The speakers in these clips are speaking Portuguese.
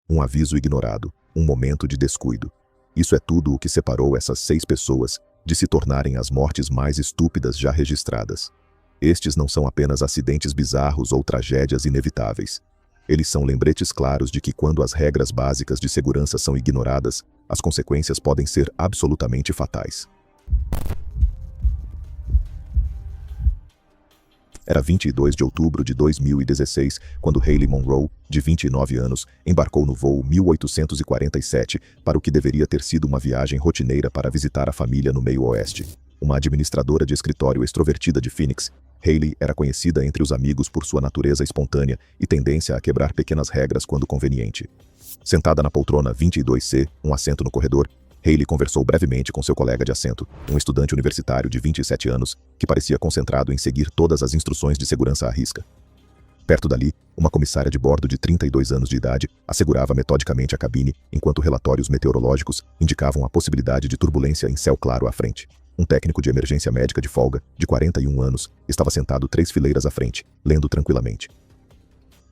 Um aviso ignorado, um momento de descuido. Isso é tudo o que separou essas 6 pessoas de se tornarem as mortes mais estúpidas já registradas. Estes não são apenas acidentes bizarros ou tragédias inevitáveis. Eles são lembretes claros de que quando as regras básicas de segurança são ignoradas, as consequências podem ser absolutamente fatais. Era 22 de outubro de 2016, quando Hayley Monroe, de 29 anos, embarcou no voo 1847 para o que deveria ter sido uma viagem rotineira para visitar a família no meio oeste. Uma administradora de escritório extrovertida de Phoenix, Hayley era conhecida entre os amigos por sua natureza espontânea e tendência a quebrar pequenas regras quando conveniente. Sentada na poltrona 22C, um assento no corredor, Hayley conversou brevemente com seu colega de assento, um estudante universitário de 27 anos, que parecia concentrado em seguir todas as instruções de segurança à risca. Perto dali, uma comissária de bordo de 32 anos de idade assegurava metodicamente a cabine, enquanto relatórios meteorológicos indicavam a possibilidade de turbulência em céu claro à frente. Um técnico de emergência médica de folga, de 41 anos, estava sentado 3 fileiras à frente, lendo tranquilamente.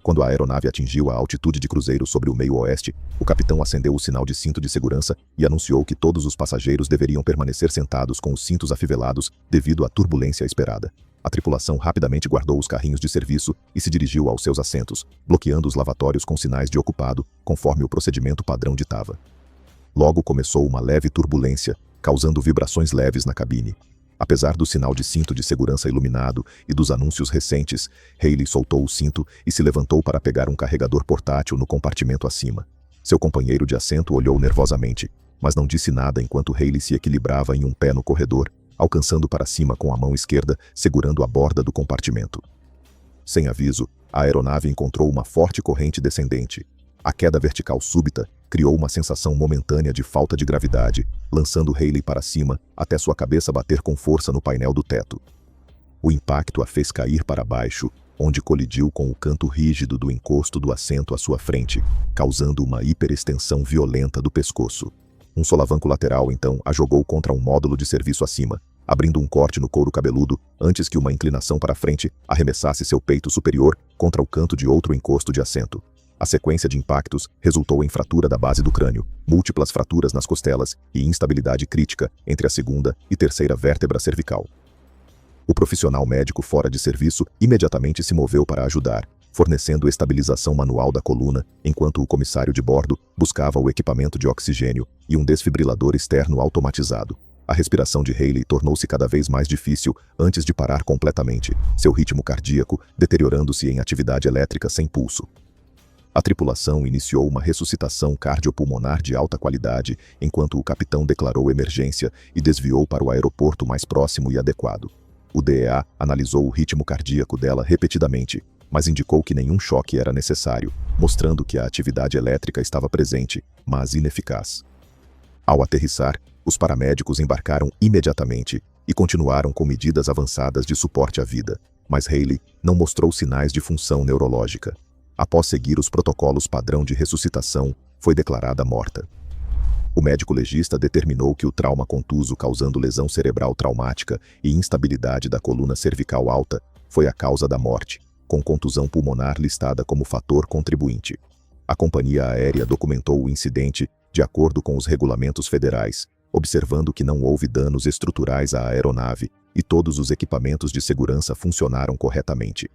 Quando a aeronave atingiu a altitude de cruzeiro sobre o meio oeste, o capitão acendeu o sinal de cinto de segurança e anunciou que todos os passageiros deveriam permanecer sentados com os cintos afivelados devido à turbulência esperada. A tripulação rapidamente guardou os carrinhos de serviço e se dirigiu aos seus assentos, bloqueando os lavatórios com sinais de ocupado, conforme o procedimento padrão ditava. Logo começou uma leve turbulência, causando vibrações leves na cabine. Apesar do sinal de cinto de segurança iluminado e dos anúncios recentes, Hayley soltou o cinto e se levantou para pegar um carregador portátil no compartimento acima. Seu companheiro de assento olhou nervosamente, mas não disse nada enquanto Hayley se equilibrava em um pé no corredor, alcançando para cima com a mão esquerda, segurando a borda do compartimento. Sem aviso, a aeronave encontrou uma forte corrente descendente. A queda vertical súbita criou uma sensação momentânea de falta de gravidade, lançando Hayley para cima até sua cabeça bater com força no painel do teto. O impacto a fez cair para baixo, onde colidiu com o canto rígido do encosto do assento à sua frente, causando uma hiperextensão violenta do pescoço. Um solavanco lateral, então, a jogou contra um módulo de serviço acima, abrindo um corte no couro cabeludo antes que uma inclinação para frente arremessasse seu peito superior contra o canto de outro encosto de assento. A sequência de impactos resultou em fratura da base do crânio, múltiplas fraturas nas costelas e instabilidade crítica entre a segunda e terceira vértebra cervical. O profissional médico fora de serviço imediatamente se moveu para ajudar, fornecendo estabilização manual da coluna, enquanto o comissário de bordo buscava o equipamento de oxigênio e um desfibrilador externo automatizado. A respiração de Hayley tornou-se cada vez mais difícil antes de parar completamente, seu ritmo cardíaco deteriorando-se em atividade elétrica sem pulso. A tripulação iniciou uma ressuscitação cardiopulmonar de alta qualidade enquanto o capitão declarou emergência e desviou para o aeroporto mais próximo e adequado. O DEA analisou o ritmo cardíaco dela repetidamente, mas indicou que nenhum choque era necessário, mostrando que a atividade elétrica estava presente, mas ineficaz. Ao aterrissar, os paramédicos embarcaram imediatamente e continuaram com medidas avançadas de suporte à vida, mas Hayley não mostrou sinais de função neurológica. Após seguir os protocolos padrão de ressuscitação, foi declarada morta. O médico legista determinou que o trauma contuso causando lesão cerebral traumática e instabilidade da coluna cervical alta foi a causa da morte, com contusão pulmonar listada como fator contribuinte. A companhia aérea documentou o incidente de acordo com os regulamentos federais, observando que não houve danos estruturais à aeronave e todos os equipamentos de segurança funcionaram corretamente.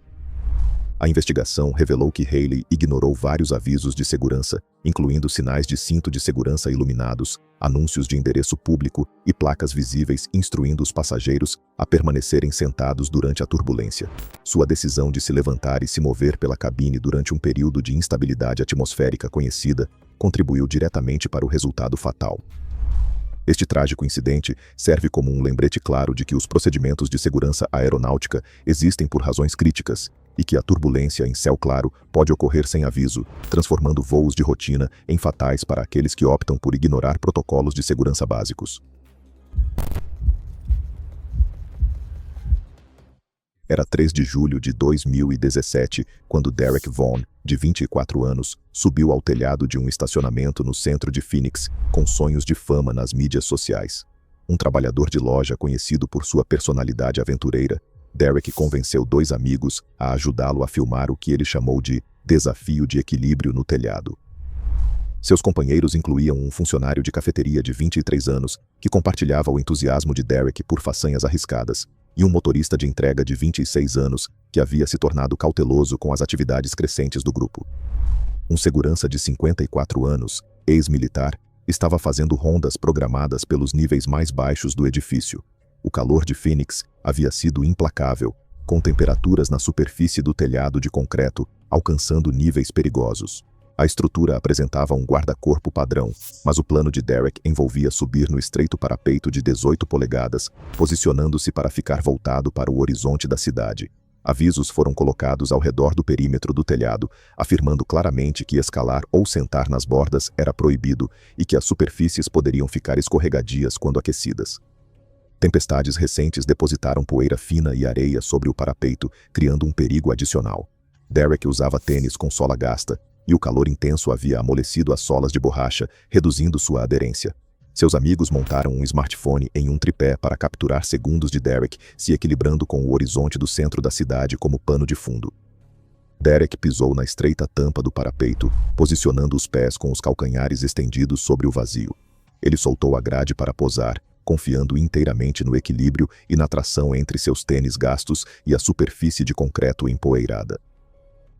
A investigação revelou que Hayley ignorou vários avisos de segurança, incluindo sinais de cinto de segurança iluminados, anúncios de endereço público e placas visíveis instruindo os passageiros a permanecerem sentados durante a turbulência. Sua decisão de se levantar e se mover pela cabine durante um período de instabilidade atmosférica conhecida contribuiu diretamente para o resultado fatal. Este trágico incidente serve como um lembrete claro de que os procedimentos de segurança aeronáutica existem por razões críticas e que a turbulência em céu claro pode ocorrer sem aviso, transformando voos de rotina em fatais para aqueles que optam por ignorar protocolos de segurança básicos. Era 3 de julho de 2017, quando Derek Vaughn, de 24 anos, subiu ao telhado de um estacionamento no centro de Phoenix, com sonhos de fama nas mídias sociais. Um trabalhador de loja conhecido por sua personalidade aventureira, Derek convenceu 2 amigos a ajudá-lo a filmar o que ele chamou de desafio de equilíbrio no telhado. Seus companheiros incluíam um funcionário de cafeteria de 23 anos, que compartilhava o entusiasmo de Derek por façanhas arriscadas, e um motorista de entrega de 26 anos, que havia se tornado cauteloso com as atividades crescentes do grupo. Um segurança de 54 anos, ex-militar, estava fazendo rondas programadas pelos níveis mais baixos do edifício. O calor de Phoenix havia sido implacável, com temperaturas na superfície do telhado de concreto alcançando níveis perigosos. A estrutura apresentava um guarda-corpo padrão, mas o plano de Derek envolvia subir no estreito parapeito de 18 polegadas, posicionando-se para ficar voltado para o horizonte da cidade. Avisos foram colocados ao redor do perímetro do telhado, afirmando claramente que escalar ou sentar nas bordas era proibido e que as superfícies poderiam ficar escorregadias quando aquecidas. Tempestades recentes depositaram poeira fina e areia sobre o parapeito, criando um perigo adicional. Derek usava tênis com sola gasta, e o calor intenso havia amolecido as solas de borracha, reduzindo sua aderência. Seus amigos montaram um smartphone em um tripé para capturar segundos de Derek se equilibrando com o horizonte do centro da cidade como pano de fundo. Derek pisou na estreita tampa do parapeito, posicionando os pés com os calcanhares estendidos sobre o vazio. Ele soltou a grade para posar, confiando inteiramente no equilíbrio e na tração entre seus tênis gastos e a superfície de concreto empoeirada.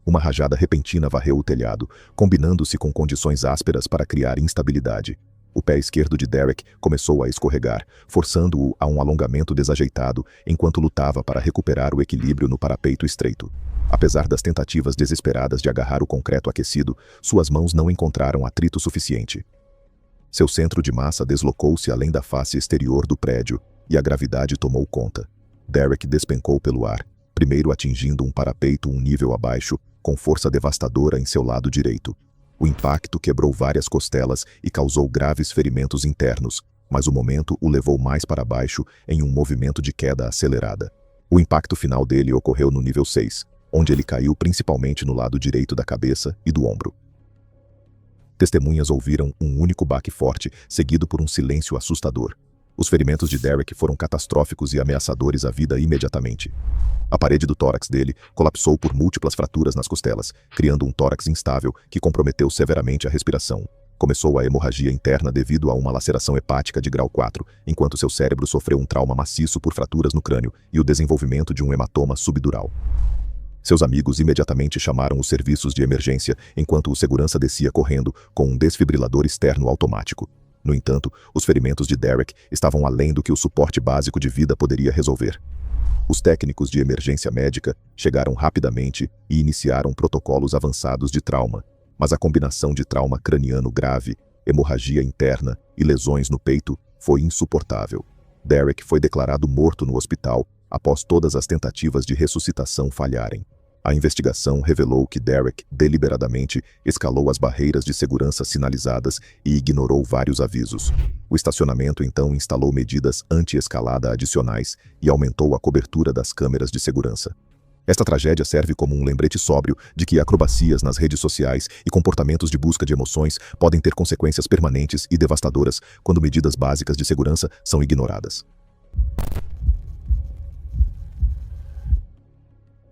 Uma rajada repentina varreu o telhado, combinando-se com condições ásperas para criar instabilidade. O pé esquerdo de Derek começou a escorregar, forçando-o a um alongamento desajeitado enquanto lutava para recuperar o equilíbrio no parapeito estreito. Apesar das tentativas desesperadas de agarrar o concreto aquecido, suas mãos não encontraram atrito suficiente. Seu centro de massa deslocou-se além da face exterior do prédio, e a gravidade tomou conta. Derek despencou pelo ar, primeiro atingindo um parapeito um nível abaixo, com força devastadora em seu lado direito. O impacto quebrou várias costelas e causou graves ferimentos internos, mas o momento o levou mais para baixo em um movimento de queda acelerada. O impacto final dele ocorreu no nível 6, onde ele caiu principalmente no lado direito da cabeça e do ombro. Testemunhas ouviram um único baque forte, seguido por um silêncio assustador. Os ferimentos de Derek foram catastróficos e ameaçadores à vida imediatamente. A parede do tórax dele colapsou por múltiplas fraturas nas costelas, criando um tórax instável que comprometeu severamente a respiração. Começou a hemorragia interna devido a uma laceração hepática de grau 4, enquanto seu cérebro sofreu um trauma maciço por fraturas no crânio e o desenvolvimento de um hematoma subdural. Seus amigos imediatamente chamaram os serviços de emergência, enquanto o segurança descia correndo com um desfibrilador externo automático. No entanto, os ferimentos de Derek estavam além do que o suporte básico de vida poderia resolver. Os técnicos de emergência médica chegaram rapidamente e iniciaram protocolos avançados de trauma, mas a combinação de trauma craniano grave, hemorragia interna e lesões no peito foi insuportável. Derek foi declarado morto no hospital após todas as tentativas de ressuscitação falharem. A investigação revelou que Derek deliberadamente escalou as barreiras de segurança sinalizadas e ignorou vários avisos. O estacionamento então instalou medidas anti-escalada adicionais e aumentou a cobertura das câmeras de segurança. Esta tragédia serve como um lembrete sóbrio de que acrobacias nas redes sociais e comportamentos de busca de emoções podem ter consequências permanentes e devastadoras quando medidas básicas de segurança são ignoradas.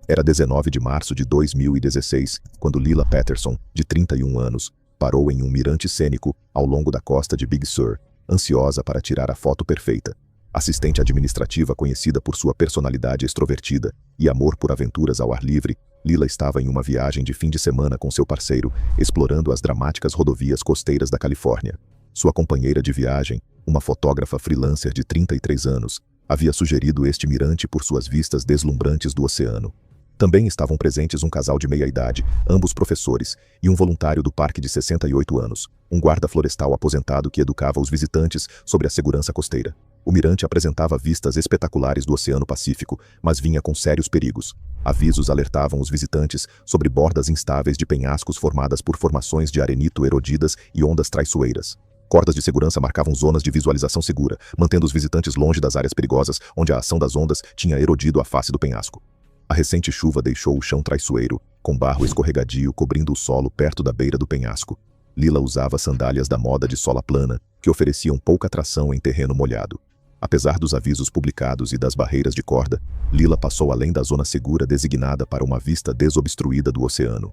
Era 19 de março de 2016, quando Lila Patterson, de 31 anos, parou em um mirante cênico ao longo da costa de Big Sur, ansiosa para tirar a foto perfeita. Assistente administrativa conhecida por sua personalidade extrovertida e amor por aventuras ao ar livre, Lila estava em uma viagem de fim de semana com seu parceiro, explorando as dramáticas rodovias costeiras da Califórnia. Sua companheira de viagem, uma fotógrafa freelancer de 33 anos, havia sugerido este mirante por suas vistas deslumbrantes do oceano. Também estavam presentes um casal de meia-idade, ambos professores, e um voluntário do parque de 68 anos, um guarda florestal aposentado que educava os visitantes sobre a segurança costeira. O mirante apresentava vistas espetaculares do Oceano Pacífico, mas vinha com sérios perigos. Avisos alertavam os visitantes sobre bordas instáveis de penhascos formadas por formações de arenito erodidas e ondas traiçoeiras. Cordas de segurança marcavam zonas de visualização segura, mantendo os visitantes longe das áreas perigosas onde a ação das ondas tinha erodido a face do penhasco. A recente chuva deixou o chão traiçoeiro, com barro escorregadio cobrindo o solo perto da beira do penhasco. Lila usava sandálias da moda de sola plana, que ofereciam pouca tração em terreno molhado. Apesar dos avisos publicados e das barreiras de corda, Lila passou além da zona segura designada para uma vista desobstruída do oceano.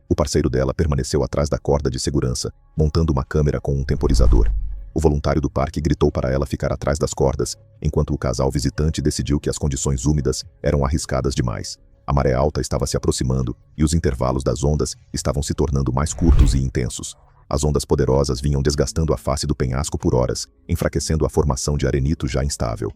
O parceiro dela permaneceu atrás da corda de segurança, montando uma câmera com um temporizador. O voluntário do parque gritou para ela ficar atrás das cordas, enquanto o casal visitante decidiu que as condições úmidas eram arriscadas demais. A maré alta estava se aproximando e os intervalos das ondas estavam se tornando mais curtos e intensos. As ondas poderosas vinham desgastando a face do penhasco por horas, enfraquecendo a formação de arenito já instável.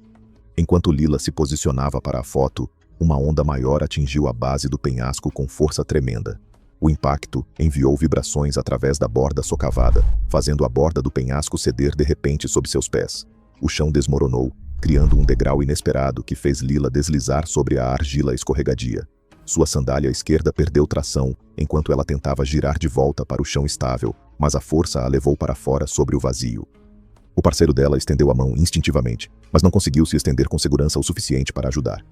Enquanto Lila se posicionava para a foto, uma onda maior atingiu a base do penhasco com força tremenda. O impacto enviou vibrações através da borda socavada, fazendo a borda do penhasco ceder de repente sob seus pés. O chão desmoronou, criando um degrau inesperado que fez Lila deslizar sobre a argila escorregadia. Sua sandália esquerda perdeu tração enquanto ela tentava girar de volta para o chão estável, mas a força a levou para fora sobre o vazio. O parceiro dela estendeu a mão instintivamente, mas não conseguiu se estender com segurança o suficiente para ajudar.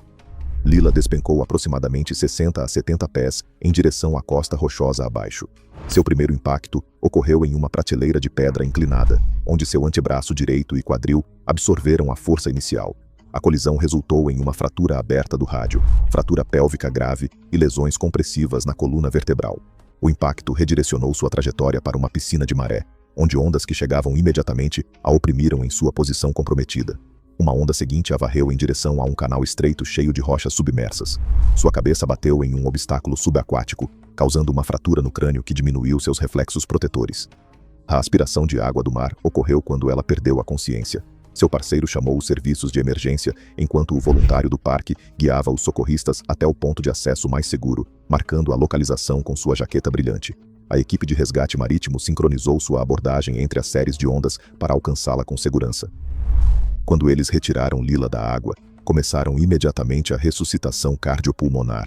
Lila despencou aproximadamente 60 a 70 pés em direção à costa rochosa abaixo. Seu primeiro impacto ocorreu em uma prateleira de pedra inclinada, onde seu antebraço direito e quadril absorveram a força inicial. A colisão resultou em uma fratura aberta do rádio, fratura pélvica grave e lesões compressivas na coluna vertebral. O impacto redirecionou sua trajetória para uma piscina de maré, onde ondas que chegavam imediatamente a oprimiram em sua posição comprometida. Uma onda seguinte a varreu em direção a um canal estreito cheio de rochas submersas. Sua cabeça bateu em um obstáculo subaquático, causando uma fratura no crânio que diminuiu seus reflexos protetores. A aspiração de água do mar ocorreu quando ela perdeu a consciência. Seu parceiro chamou os serviços de emergência, enquanto o voluntário do parque guiava os socorristas até o ponto de acesso mais seguro, marcando a localização com sua jaqueta brilhante. A equipe de resgate marítimo sincronizou sua abordagem entre as séries de ondas para alcançá-la com segurança. Quando eles retiraram Lila da água, começaram imediatamente a ressuscitação cardiopulmonar,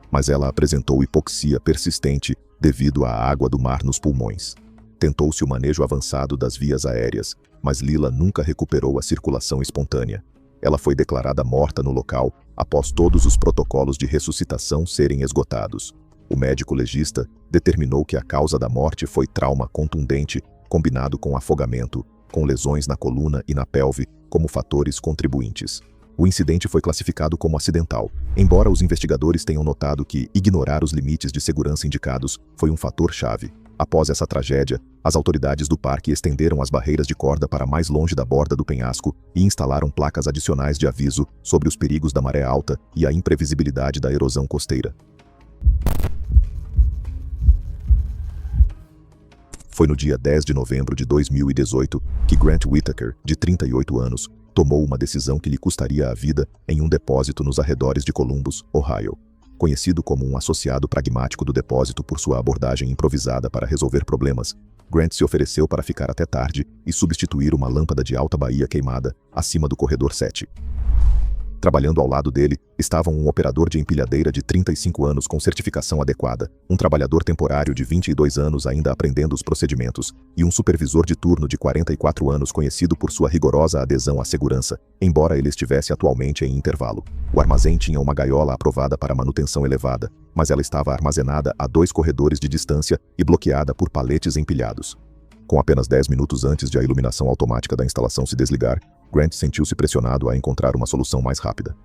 mas ela apresentou hipoxia persistente devido à água do mar nos pulmões. Tentou-se o manejo avançado das vias aéreas, mas Lila nunca recuperou a circulação espontânea. Ela foi declarada morta no local após todos os protocolos de ressuscitação serem esgotados. O médico legista determinou que a causa da morte foi trauma contundente, combinado com afogamento, com lesões na coluna e na pelve como fatores contribuintes. O incidente foi classificado como acidental, embora os investigadores tenham notado que ignorar os limites de segurança indicados foi um fator-chave. Após essa tragédia, as autoridades do parque estenderam as barreiras de corda para mais longe da borda do penhasco e instalaram placas adicionais de aviso sobre os perigos da maré alta e a imprevisibilidade da erosão costeira. Foi no dia 10 de novembro de 2018 que Grant Whittaker, de 38 anos, tomou uma decisão que lhe custaria a vida em um depósito nos arredores de Columbus, Ohio. Conhecido como um associado pragmático do depósito por sua abordagem improvisada para resolver problemas, Grant se ofereceu para ficar até tarde e substituir uma lâmpada de alta baía queimada acima do corredor 7. Trabalhando ao lado dele, estavam um operador de empilhadeira de 35 anos com certificação adequada, um trabalhador temporário de 22 anos ainda aprendendo os procedimentos, e um supervisor de turno de 44 anos conhecido por sua rigorosa adesão à segurança, embora ele estivesse atualmente em intervalo. O armazém tinha uma gaiola aprovada para manutenção elevada, mas ela estava armazenada a 2 corredores de distância e bloqueada por paletes empilhados. Com apenas 10 minutos antes de a iluminação automática da instalação se desligar, Grant sentiu-se pressionado a encontrar uma solução mais rápida.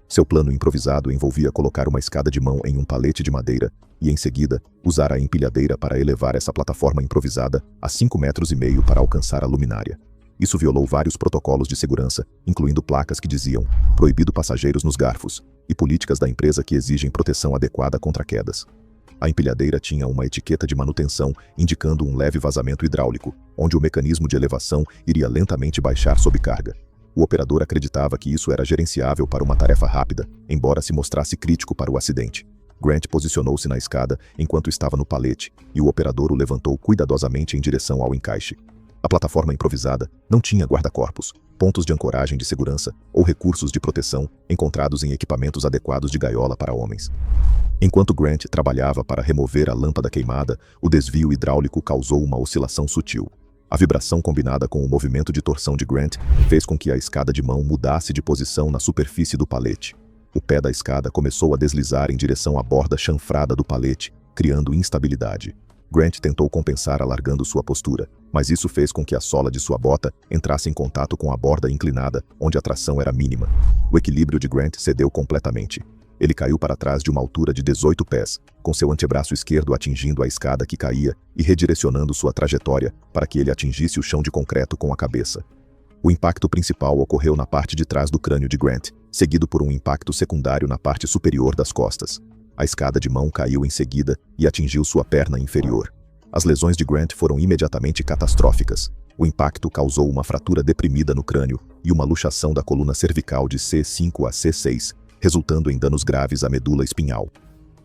Seu plano improvisado envolvia colocar uma escada de mão em um palete de madeira e, em seguida, usar a empilhadeira para elevar essa plataforma improvisada a 5,5 metros para alcançar a luminária. Isso violou vários protocolos de segurança, incluindo placas que diziam "proibido passageiros nos garfos" e políticas da empresa que exigem proteção adequada contra quedas. A empilhadeira tinha uma etiqueta de manutenção indicando um leve vazamento hidráulico, onde o mecanismo de elevação iria lentamente baixar sob carga. O operador acreditava que isso era gerenciável para uma tarefa rápida, embora se mostrasse crítico para o acidente. Grant posicionou-se na escada enquanto estava no palete, e o operador o levantou cuidadosamente em direção ao encaixe. A plataforma improvisada não tinha guarda-corpos, pontos de ancoragem de segurança ou recursos de proteção encontrados em equipamentos adequados de gaiola para homens. Enquanto Grant trabalhava para remover a lâmpada queimada, o desvio hidráulico causou uma oscilação sutil. A vibração combinada com o movimento de torção de Grant fez com que a escada de mão mudasse de posição na superfície do palete. O pé da escada começou a deslizar em direção à borda chanfrada do palete, criando instabilidade. Grant tentou compensar alargando sua postura, mas isso fez com que a sola de sua bota entrasse em contato com a borda inclinada, onde a tração era mínima. O equilíbrio de Grant cedeu completamente. Ele caiu para trás de uma altura de 18 pés, com seu antebraço esquerdo atingindo a escada que caía e redirecionando sua trajetória para que ele atingisse o chão de concreto com a cabeça. O impacto principal ocorreu na parte de trás do crânio de Grant, seguido por um impacto secundário na parte superior das costas. A escada de mão caiu em seguida e atingiu sua perna inferior. As lesões de Grant foram imediatamente catastróficas. O impacto causou uma fratura deprimida no crânio e uma luxação da coluna cervical de C5 a C6, resultando em danos graves à medula espinhal.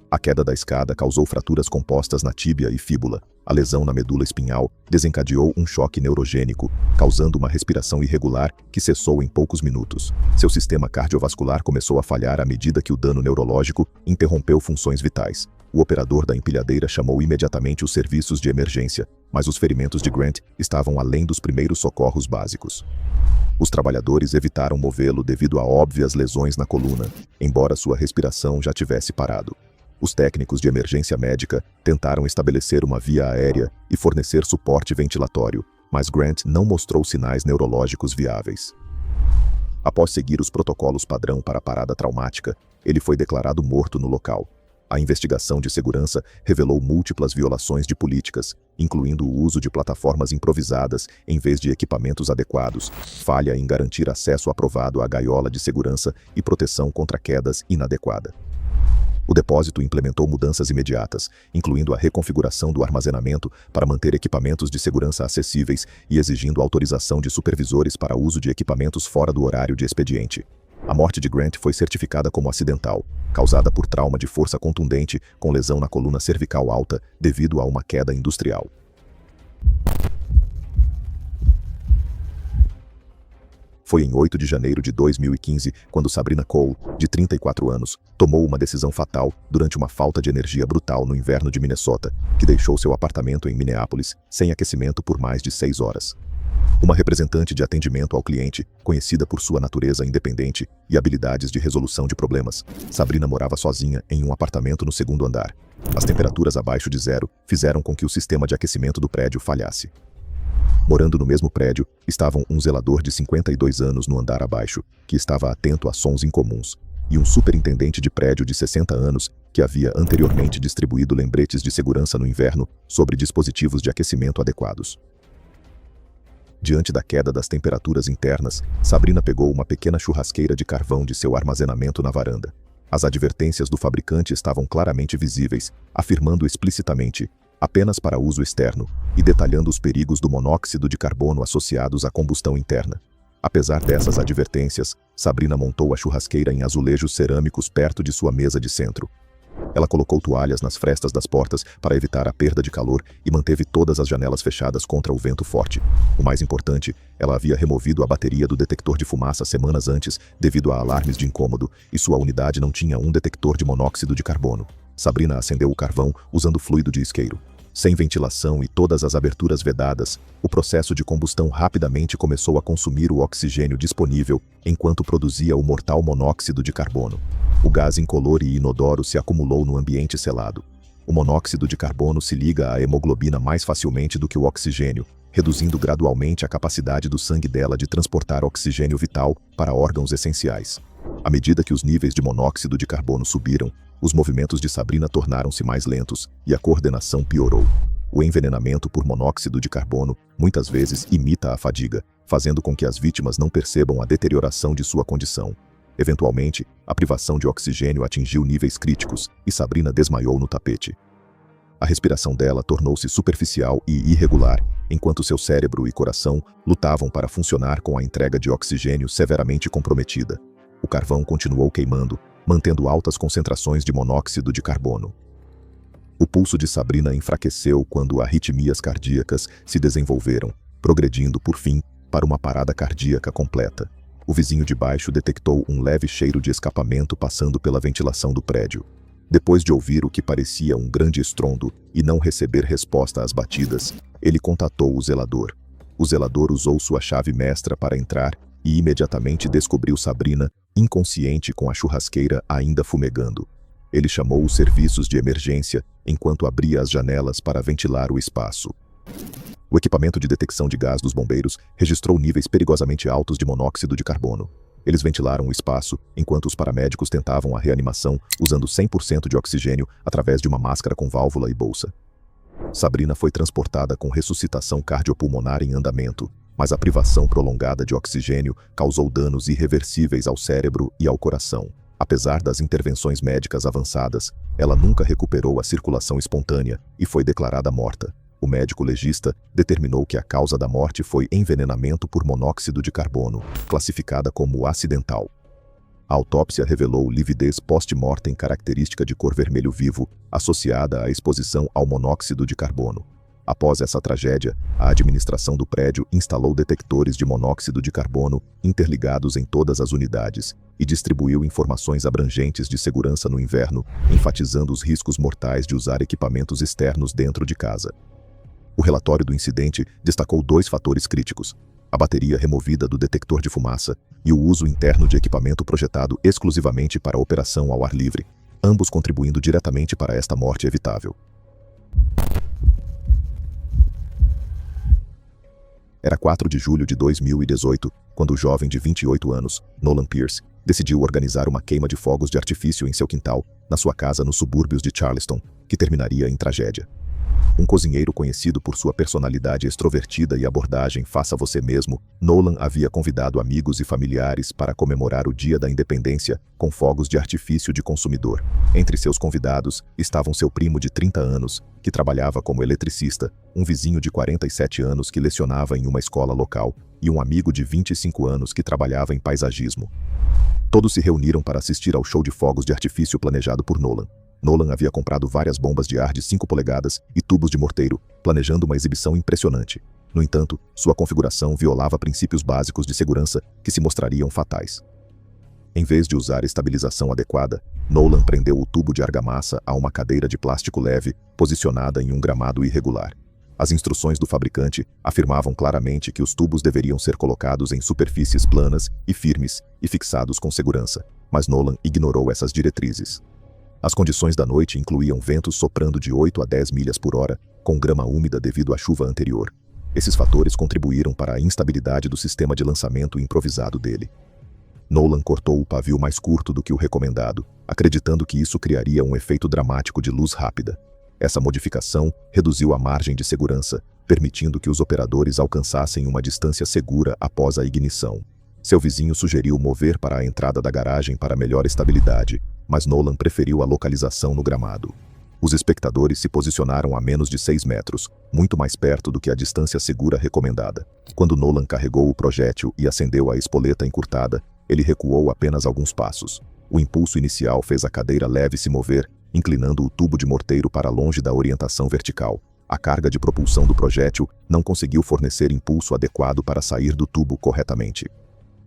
A queda da escada causou fraturas compostas na tíbia e fíbula. A lesão na medula espinhal desencadeou um choque neurogênico, causando uma respiração irregular que cessou em poucos minutos. Seu sistema cardiovascular começou a falhar à medida que o dano neurológico interrompeu funções vitais. O operador da empilhadeira chamou imediatamente os serviços de emergência, mas os ferimentos de Grant estavam além dos primeiros socorros básicos. Os trabalhadores evitaram movê-lo devido a óbvias lesões na coluna, embora sua respiração já tivesse parado. Os técnicos de emergência médica tentaram estabelecer uma via aérea e fornecer suporte ventilatório, mas Grant não mostrou sinais neurológicos viáveis. Após seguir os protocolos padrão para a parada traumática, ele foi declarado morto no local. A investigação de segurança revelou múltiplas violações de políticas, incluindo o uso de plataformas improvisadas em vez de equipamentos adequados, falha em garantir acesso aprovado à gaiola de segurança e proteção contra quedas inadequada. O depósito implementou mudanças imediatas, incluindo a reconfiguração do armazenamento para manter equipamentos de segurança acessíveis e exigindo autorização de supervisores para uso de equipamentos fora do horário de expediente. A morte de Grant foi certificada como acidental, causada por trauma de força contundente com lesão na coluna cervical alta devido a uma queda industrial. Foi em 8 de janeiro de 2015 quando Sabrina Cole, de 34 anos, tomou uma decisão fatal durante uma falta de energia brutal no inverno de Minnesota, que deixou seu apartamento em Minneapolis sem aquecimento por mais de 6 horas. Uma representante de atendimento ao cliente, conhecida por sua natureza independente e habilidades de resolução de problemas, Sabrina morava sozinha em um apartamento no segundo andar. As temperaturas abaixo de zero fizeram com que o sistema de aquecimento do prédio falhasse. Morando no mesmo prédio, estavam um zelador de 52 anos no andar abaixo, que estava atento a sons incomuns, e um superintendente de prédio de 60 anos, que havia anteriormente distribuído lembretes de segurança no inverno sobre dispositivos de aquecimento adequados. Diante da queda das temperaturas internas, Sabrina pegou uma pequena churrasqueira de carvão de seu armazenamento na varanda. As advertências do fabricante estavam claramente visíveis, afirmando explicitamente apenas para uso externo, e detalhando os perigos do monóxido de carbono associados à combustão interna. Apesar dessas advertências, Sabrina montou a churrasqueira em azulejos cerâmicos perto de sua mesa de centro. Ela colocou toalhas nas frestas das portas para evitar a perda de calor e manteve todas as janelas fechadas contra o vento forte. O mais importante, ela havia removido a bateria do detector de fumaça semanas antes devido a alarmes de incômodo, e sua unidade não tinha um detector de monóxido de carbono. Sabrina acendeu o carvão usando fluido de isqueiro. Sem ventilação e todas as aberturas vedadas, o processo de combustão rapidamente começou a consumir o oxigênio disponível enquanto produzia o mortal monóxido de carbono. O gás incolor e inodoro se acumulou no ambiente selado. O monóxido de carbono se liga à hemoglobina mais facilmente do que o oxigênio, reduzindo gradualmente a capacidade do sangue dela de transportar oxigênio vital para órgãos essenciais. À medida que os níveis de monóxido de carbono subiram, os movimentos de Sabrina tornaram-se mais lentos e a coordenação piorou. O envenenamento por monóxido de carbono muitas vezes imita a fadiga, fazendo com que as vítimas não percebam a deterioração de sua condição. Eventualmente, a privação de oxigênio atingiu níveis críticos e Sabrina desmaiou no tapete. A respiração dela tornou-se superficial e irregular, enquanto seu cérebro e coração lutavam para funcionar com a entrega de oxigênio severamente comprometida. O carvão continuou queimando, mantendo altas concentrações de monóxido de carbono. O pulso de Sabrina enfraqueceu quando arritmias cardíacas se desenvolveram, progredindo, por fim, para uma parada cardíaca completa. O vizinho de baixo detectou um leve cheiro de escapamento passando pela ventilação do prédio. Depois de ouvir o que parecia um grande estrondo e não receber resposta às batidas, ele contatou o zelador. O zelador usou sua chave mestra para entrar e imediatamente descobriu Sabrina inconsciente com a churrasqueira ainda fumegando. Ele chamou os serviços de emergência enquanto abria as janelas para ventilar o espaço. O equipamento de detecção de gás dos bombeiros registrou níveis perigosamente altos de monóxido de carbono. Eles ventilaram o espaço, enquanto os paramédicos tentavam a reanimação usando 100% de oxigênio através de uma máscara com válvula e bolsa. Sabrina foi transportada com ressuscitação cardiopulmonar em andamento, mas a privação prolongada de oxigênio causou danos irreversíveis ao cérebro e ao coração. Apesar das intervenções médicas avançadas, ela nunca recuperou a circulação espontânea e foi declarada morta. O médico legista determinou que a causa da morte foi envenenamento por monóxido de carbono, classificada como acidental. A autópsia revelou lividez post-mortem característica de cor vermelho vivo, associada à exposição ao monóxido de carbono. Após essa tragédia, a administração do prédio instalou detectores de monóxido de carbono interligados em todas as unidades e distribuiu informações abrangentes de segurança no inverno, enfatizando os riscos mortais de usar equipamentos externos dentro de casa. O relatório do incidente destacou 2 fatores críticos: a bateria removida do detector de fumaça e o uso interno de equipamento projetado exclusivamente para operação ao ar livre, ambos contribuindo diretamente para esta morte evitável. Era 4 de julho de 2018, quando o jovem de 28 anos, Nolan Pierce, decidiu organizar uma queima de fogos de artifício em seu quintal, na sua casa nos subúrbios de Charleston, que terminaria em tragédia. Um cozinheiro conhecido por sua personalidade extrovertida e abordagem faça você mesmo, Nolan havia convidado amigos e familiares para comemorar o Dia da Independência com fogos de artifício de consumidor. Entre seus convidados estavam seu primo de 30 anos, que trabalhava como eletricista, um vizinho de 47 anos que lecionava em uma escola local e um amigo de 25 anos que trabalhava em paisagismo. Todos se reuniram para assistir ao show de fogos de artifício planejado por Nolan. Nolan havia comprado várias bombas de ar de 5 polegadas e tubos de morteiro, planejando uma exibição impressionante. No entanto, sua configuração violava princípios básicos de segurança que se mostrariam fatais. Em vez de usar estabilização adequada, Nolan prendeu o tubo de argamassa a uma cadeira de plástico leve, posicionada em um gramado irregular. As instruções do fabricante afirmavam claramente que os tubos deveriam ser colocados em superfícies planas e firmes e fixados com segurança, mas Nolan ignorou essas diretrizes. As condições da noite incluíam ventos soprando de 8 a 10 milhas por hora, com grama úmida devido à chuva anterior. Esses fatores contribuíram para a instabilidade do sistema de lançamento improvisado dele. Nolan cortou o pavio mais curto do que o recomendado, acreditando que isso criaria um efeito dramático de luz rápida. Essa modificação reduziu a margem de segurança, permitindo que os operadores alcançassem uma distância segura após a ignição. Seu vizinho sugeriu mover para a entrada da garagem para melhor estabilidade, mas Nolan preferiu a localização no gramado. Os espectadores se posicionaram a menos de 6 metros, muito mais perto do que a distância segura recomendada. Quando Nolan carregou o projétil e acendeu a espoleta encurtada, ele recuou apenas alguns passos. O impulso inicial fez a cadeira leve se mover, inclinando o tubo de morteiro para longe da orientação vertical. A carga de propulsão do projétil não conseguiu fornecer impulso adequado para sair do tubo corretamente.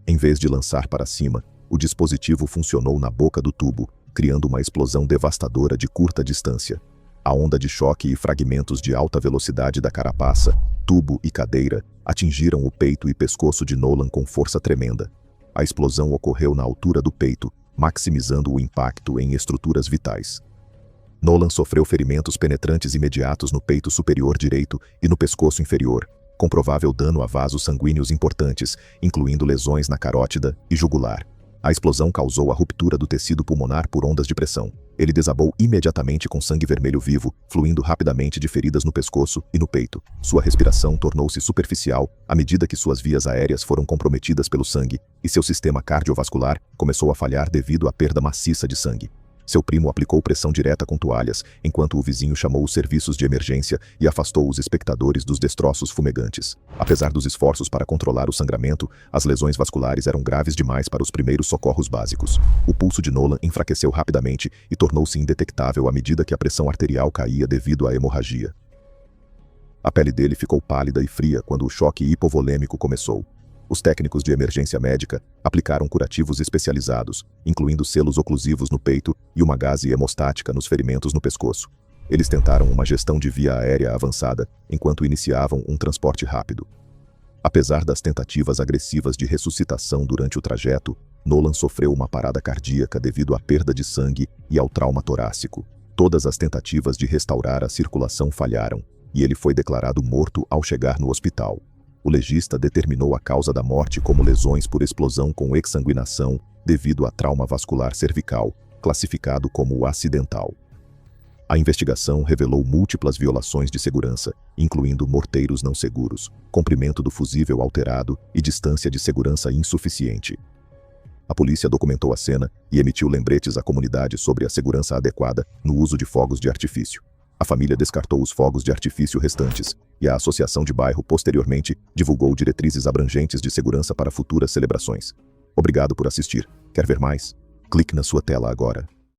Em vez de lançar para cima, o dispositivo funcionou na boca do tubo, criando uma explosão devastadora de curta distância. A onda de choque e fragmentos de alta velocidade da carapaça, tubo e cadeira atingiram o peito e pescoço de Nolan com força tremenda. A explosão ocorreu na altura do peito, maximizando o impacto em estruturas vitais. Nolan sofreu ferimentos penetrantes imediatos no peito superior direito e no pescoço inferior, com provável dano a vasos sanguíneos importantes, incluindo lesões na carótida e jugular. A explosão causou a ruptura do tecido pulmonar por ondas de pressão. Ele desabou imediatamente com sangue vermelho vivo, fluindo rapidamente de feridas no pescoço e no peito. Sua respiração tornou-se superficial à medida que suas vias aéreas foram comprometidas pelo sangue, e seu sistema cardiovascular começou a falhar devido à perda maciça de sangue. Seu primo aplicou pressão direta com toalhas, enquanto o vizinho chamou os serviços de emergência e afastou os espectadores dos destroços fumegantes. Apesar dos esforços para controlar o sangramento, as lesões vasculares eram graves demais para os primeiros socorros básicos. O pulso de Nolan enfraqueceu rapidamente e tornou-se indetectável à medida que a pressão arterial caía devido à hemorragia. A pele dele ficou pálida e fria quando o choque hipovolêmico começou. Os técnicos de emergência médica aplicaram curativos especializados, incluindo selos oclusivos no peito e uma gaze hemostática nos ferimentos no pescoço. Eles tentaram uma gestão de via aérea avançada enquanto iniciavam um transporte rápido. Apesar das tentativas agressivas de ressuscitação durante o trajeto, Nolan sofreu uma parada cardíaca devido à perda de sangue e ao trauma torácico. Todas as tentativas de restaurar a circulação falharam, e ele foi declarado morto ao chegar no hospital. O legista determinou a causa da morte como lesões por explosão com exsanguinação devido a trauma vascular cervical, classificado como acidental. A investigação revelou múltiplas violações de segurança, incluindo morteiros não seguros, comprimento do fusível alterado e distância de segurança insuficiente. A polícia documentou a cena e emitiu lembretes à comunidade sobre a segurança adequada no uso de fogos de artifício. A família descartou os fogos de artifício restantes e a associação de bairro posteriormente divulgou diretrizes abrangentes de segurança para futuras celebrações. Obrigado por assistir. Quer ver mais? Clique na sua tela agora.